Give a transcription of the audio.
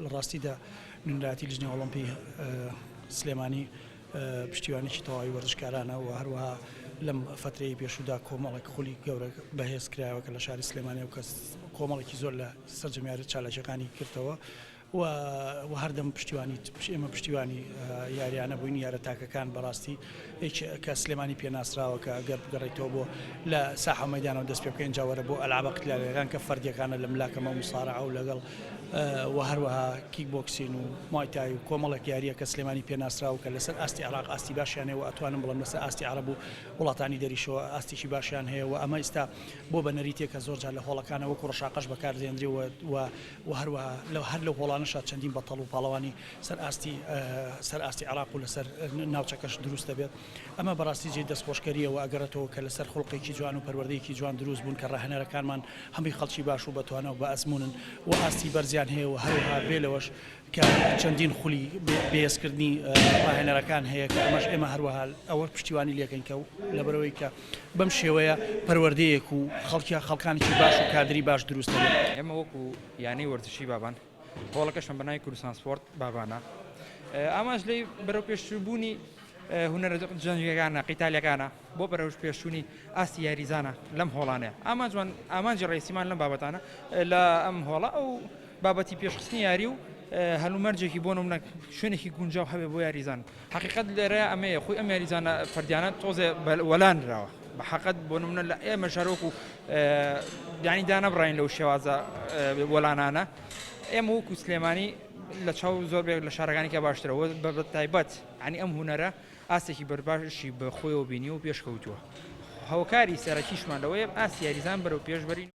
لە ڕاستیدا نوێنەراتی لژنەی ئۆڵمپی سلێمانی پشتیوانێکی تەواوی وەرزشکارانە و هەروەها لەم فترەی پێشودا کۆمەڵێک خولی گەورە بەهێز کرایەوە کە لە شاری سلێمانی و کەس کۆمەڵێکی زۆر لە سەرجەمیارە چالاکیەکانی کردەوە و هەردەم پشتیوانی ئێمە پشتیوانی یاریانە بووین یارە تاکەکان بەڕاستی کە سلێمانی پێناسراوە کە ئەگەر بگەڕێتەوە بۆ لە ساحە مەیدانەوە دەست پێ بکەین جاوەرە بۆ ئەلعابە قتالیەکان کە فەردیەکانە لە ملاکەمە موسارعە و لەگەڵ و هەروەها کیک بۆکسین و موایتای و کۆمەڵێک یاریە کە سلێمانی پێناسراوە کە لەسەر ئاستی عێراق ئاستی باشیان هەیە و ئەتوانم بڵێم لەسەر ئاستی عەرەب و وڵاتانی دەریشەوە ئاستیشی باشیان هەیە و ئەمە ئێستا بۆ بەنەریتێکە زۆرجار لە هۆڵەکانە وەکو ڕەشاقەش بەکاردێنرێ و هەروەها هەر لەو هۆڵانەشە چەندین بەتەڵ و پاڵەوانی سەر ئاستی عێراق و لەسەر ناوچەکەش دروست دەبێت ئەمە بەڕاستی جێی دەستخۆشکەریەوە ئەگەڕێتەوە کە لەسەر خوڵقێکی جوان و پەروەردەیەکی جوان دروست بوون کە ڕاهێنەرەکانمان هەمووی خەڵکی باش و بەتوانەوە بە ئەزمونن و ئاستی بەرزیان هەیە و هەروەها بێلەوەش کە چەندین خولی بێزکردنی ڕاهێنەرەکان هەیە کە ئەمەش ئێمە هەروەها ئەوە پشتیوانی لێکەین کە لەبەرەوەی کە بەم شێوەیە پەروەردەیەک و خەڵکانێکی باش و کادری باش دروست دەبێت. ئێمە وەکو یانەی وەرزشی بابان هۆڵەکەشم بەناوی کوردستان سپۆرت بابانە ئاماژ لێی بەرەو پێشبوونی هونەرە جەنگەکانە قیتالیەکانە بۆ بەرەو پێشوونی ئاستی یاریزانە لەم هۆڵانەیە ئامانجی ڕێسیمان لەم بابەتانە لە ئەم هۆڵە ئەو بابەتی پێشخستنی یاری و هەلومەرجێکی بۆ نمونە شوێنێکی گونجاو هەبێ بۆ یاریزان حقیقەت لێرە ئەمەیە خۆی ئەم یاریزانە فەردیانە تۆزێ وەلانراوە بەحقەت بۆ نمونە لە ئێمە شارۆکو یانی دانەبڕین لەو شێوازە وەلانانە ئێمە وەکو سلێمانی لە چاو زۆربێک لە شارەکانێکە باشترەوە بە تایبەت ینی ئەم هونەرە ئاستێکی بەرباشی بە خۆیەوە بینی و پێشکەوتووە هەوکاری سەرەکیشمان لەوەیە ئاسی یاریزان بەرەو پێشبەرین